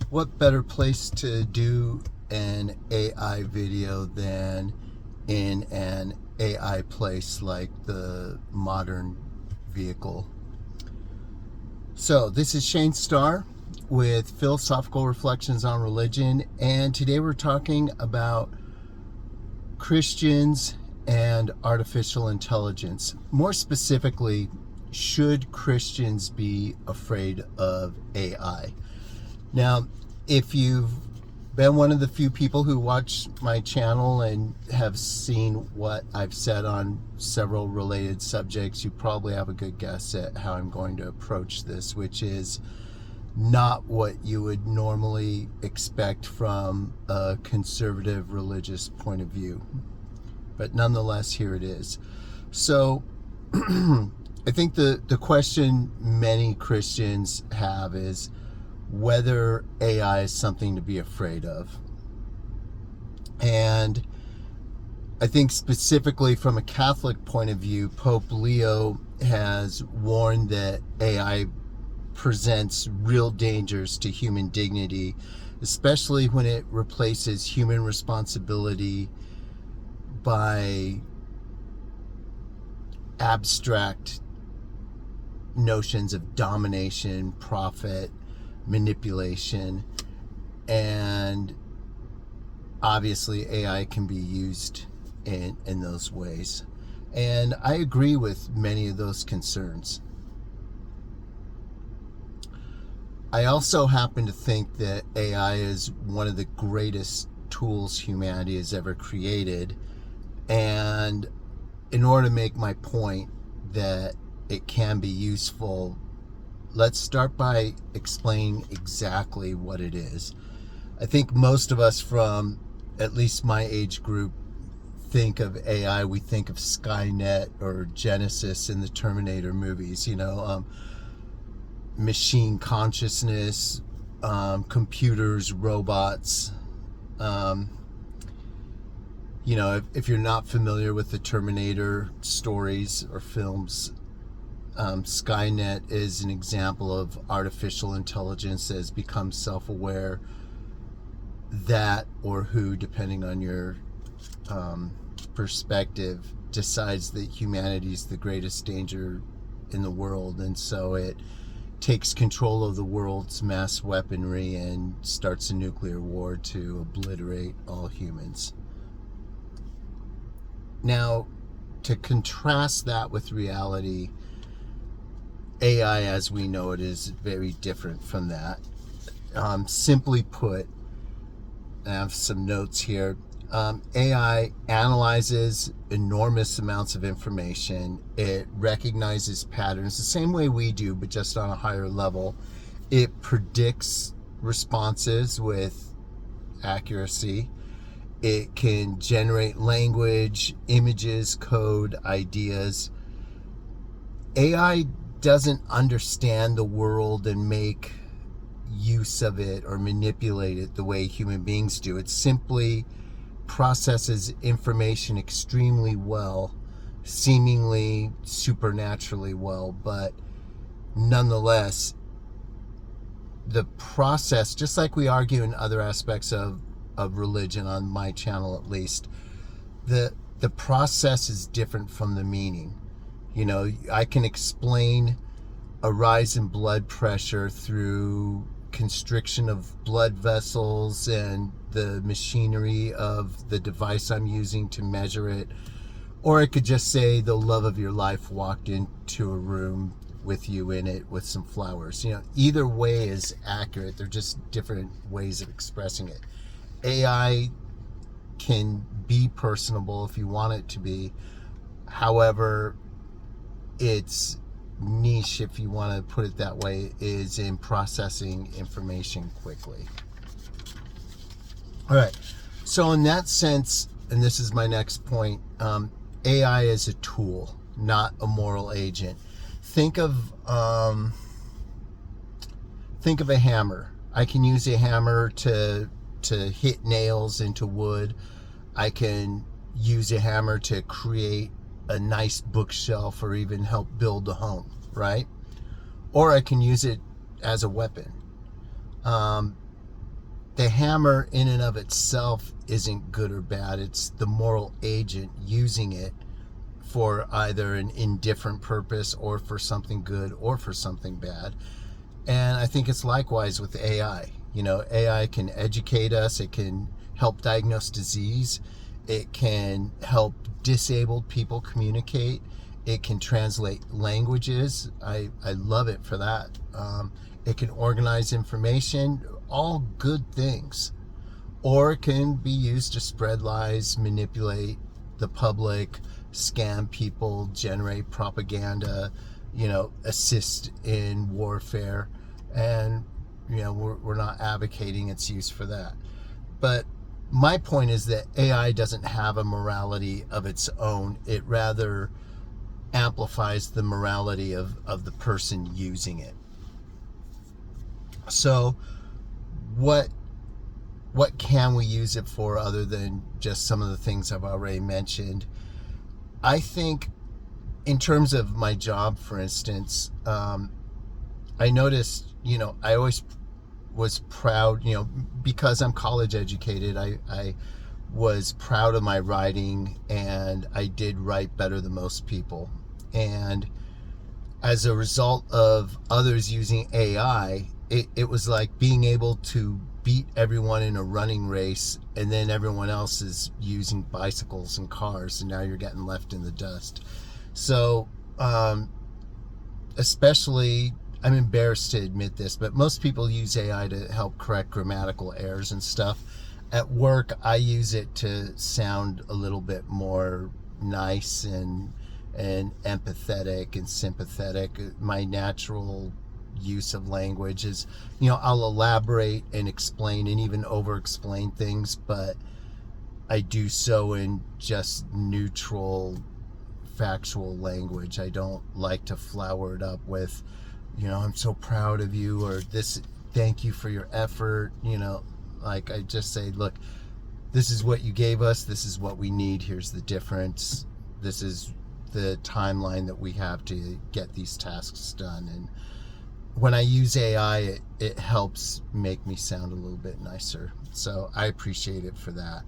What better place to do an AI video than in an AI place like the modern vehicle? So, this is Shane Starr with Philosophical Reflections on Religion, and today we're talking about Christians and artificial intelligence. More specifically, should Christians be afraid of AI? Now, if you've been one of the few people who watch my channel and have seen what I've said on several related subjects, you probably have a good guess at how I'm going to approach this, which is not what you would normally expect from a conservative religious point of view. But nonetheless, here it is. So, I think the question many Christians have is whether AI is something to be afraid of. And I think specifically from a Catholic point of view, Pope Leo has warned that AI presents real dangers to human dignity, especially when it replaces human responsibility by abstract notions of domination, profit, manipulation, and obviously AI can be used in those ways. And I agree with many of those concerns. I also happen to think that AI is one of the greatest tools humanity has ever created. And in order to make my point that it can be useful, let's start by explaining exactly what it is. I think most of us from at least my age group think of AI, we think of Skynet or Genesis in the Terminator movies, machine consciousness, computers, robots. If you're not familiar with the Terminator stories or films, Skynet is an example of artificial intelligence that has become self-aware, that or who, depending on your perspective, decides that humanity is the greatest danger in the world, and so it takes control of the world's mass weaponry and starts a nuclear war to obliterate all humans. Now, to contrast that with reality, AI as we know it is very different from that. Simply put, I have some notes here. AI analyzes enormous amounts of information. It recognizes patterns the same way we do, but just on a higher level. It predicts responses with accuracy. It can generate language, images, code, ideas. AI doesn't understand the world and make use of it or manipulate it the way human beings do. It simply processes information extremely well, seemingly supernaturally well, but nonetheless, the process, just like we argue in other aspects of religion on my channel at least, the process is different from the meaning. I can explain a rise in blood pressure through constriction of blood vessels and the machinery of the device I'm using to measure it. Or I could just say the love of your life walked into a room with you in it with some flowers. Either way is accurate. They're just different ways of expressing it. AI can be personable if you want it to be. However, its niche, if you want to put it that way, is in processing information quickly. All right. So in that sense, and this is my next point, AI is a tool, not a moral agent. Think of a hammer. I can use a hammer to hit nails into wood. I can use a hammer to create a nice bookshelf or even help build a home, right? Or I can use it as a weapon. the hammer in and of itself isn't good or bad. It's the moral agent using it for either an indifferent purpose or for something good or for something bad. And I think it's likewise with AI. AI can educate us. It can help diagnose disease. It can help disabled people communicate. It can translate languages. I love it for that. It can organize information, all good things. Or it can be used to spread lies, manipulate the public, scam people, generate propaganda, assist in warfare. And, we're not advocating its use for that. But my point is that AI doesn't have a morality of its own. It rather amplifies the morality of the person using it. So what can we use it for other than just some of the things I've already mentioned? I think in terms of my job, for instance, I noticed, I always was proud, because I'm college educated, I was proud of my writing, and I did write better than most people. And as a result of others using AI, it was like being able to beat everyone in a running race, and then everyone else is using bicycles and cars, and now you're getting left in the dust. So especially, I'm embarrassed to admit this, but most people use AI to help correct grammatical errors and stuff. At work, I use it to sound a little bit more nice and empathetic and sympathetic. My natural use of language is, I'll elaborate and explain and even over-explain things, but I do so in just neutral, factual language. I don't like to flower it up with, I'm so proud of you, or this, thank you for your effort. Like, I just say, look, this is what you gave us. This is what we need. Here's the difference. This is the timeline that we have to get these tasks done. And when I use AI, it helps make me sound a little bit nicer. So I appreciate it for that.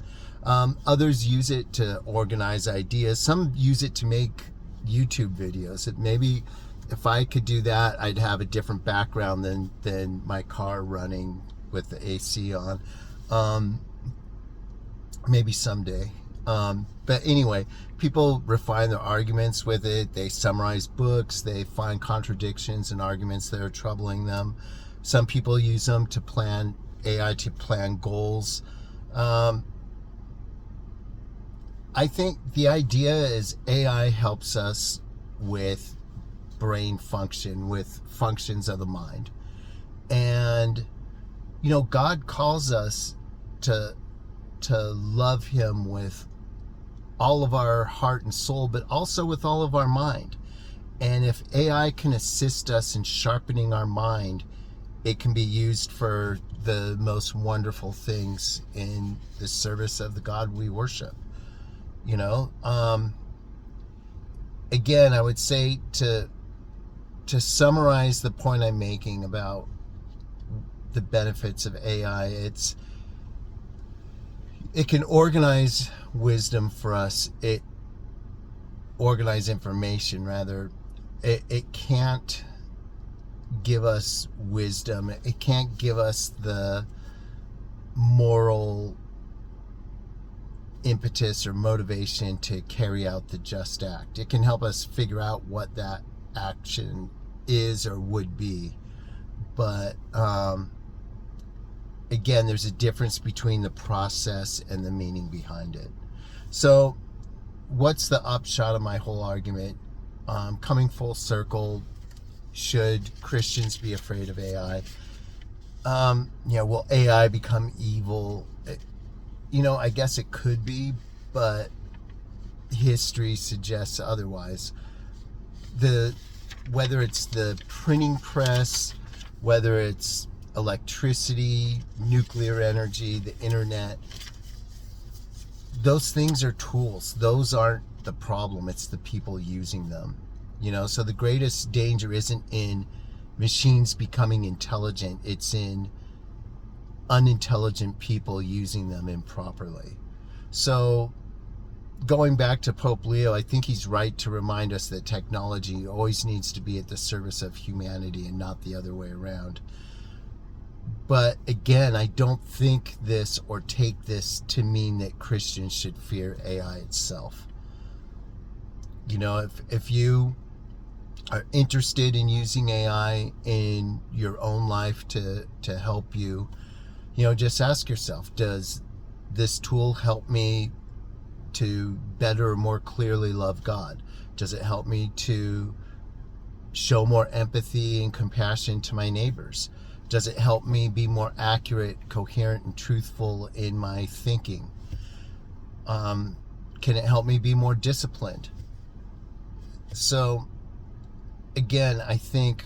Others use it to organize ideas. Some use it to make YouTube videos. Maybe if I could do that, I'd have a different background than my car running with the AC on. Maybe someday. But anyway, people refine their arguments with it. They summarize books. They find contradictions and arguments that are troubling them. Some people use them to plan AI to plan goals. I think the idea is AI helps us with brain function, with functions of the mind. And, God calls us to love him with all of our heart and soul, but also with all of our mind. And if AI can assist us in sharpening our mind, it can be used for the most wonderful things in the service of the God we worship. Again, I would say to summarize the point I'm making about the benefits of AI, it can organize wisdom for us. It organize information, rather. It can't give us wisdom. It can't give us the moral impetus or motivation to carry out the just act. It can help us figure out what that action is or would be. But again, there's a difference between the process and the meaning behind it. So what's the upshot of my whole argument? Coming full circle, should Christians be afraid of AI? Will AI become evil? I guess it could be, but history suggests otherwise. Whether it's the printing press, whether it's electricity, nuclear energy, the internet, those things are tools. Those aren't the problem. It's the people using them. So the greatest danger isn't in machines becoming intelligent. It's in unintelligent people using them improperly. So going back to Pope Leo, I think he's right to remind us that technology always needs to be at the service of humanity and not the other way around. But again, I don't think this or take this to mean that Christians should fear AI itself. You know, if you are interested in using AI in your own life to help you, you know, just ask yourself, does this tool help me to better or more clearly love God? Does it help me to show more empathy and compassion to my neighbors? Does it help me be more accurate, coherent, and truthful in my thinking? Can it help me be more disciplined? So, again, I think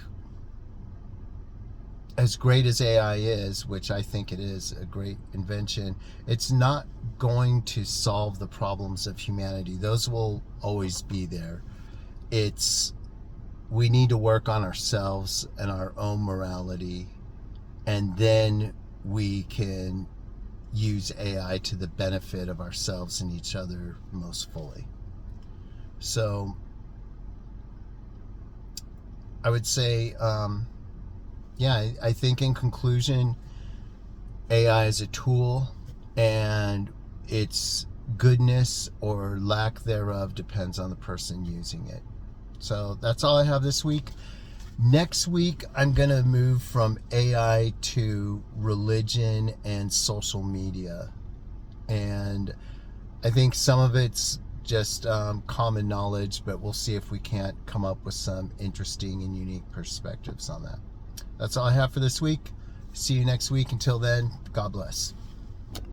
as great as AI is, which I think it is a great invention, it's not going to solve the problems of humanity. Those will always be there. We need to work on ourselves and our own morality, and then we can use AI to the benefit of ourselves and each other most fully. So I would say, I think in conclusion, AI is a tool, and its goodness or lack thereof depends on the person using it. So that's all I have this week. Next week, I'm going to move from AI to religion and social media. And I think some of it's just common knowledge, but we'll see if we can't come up with some interesting and unique perspectives on that. That's all I have for this week. See you next week. Until then, God bless.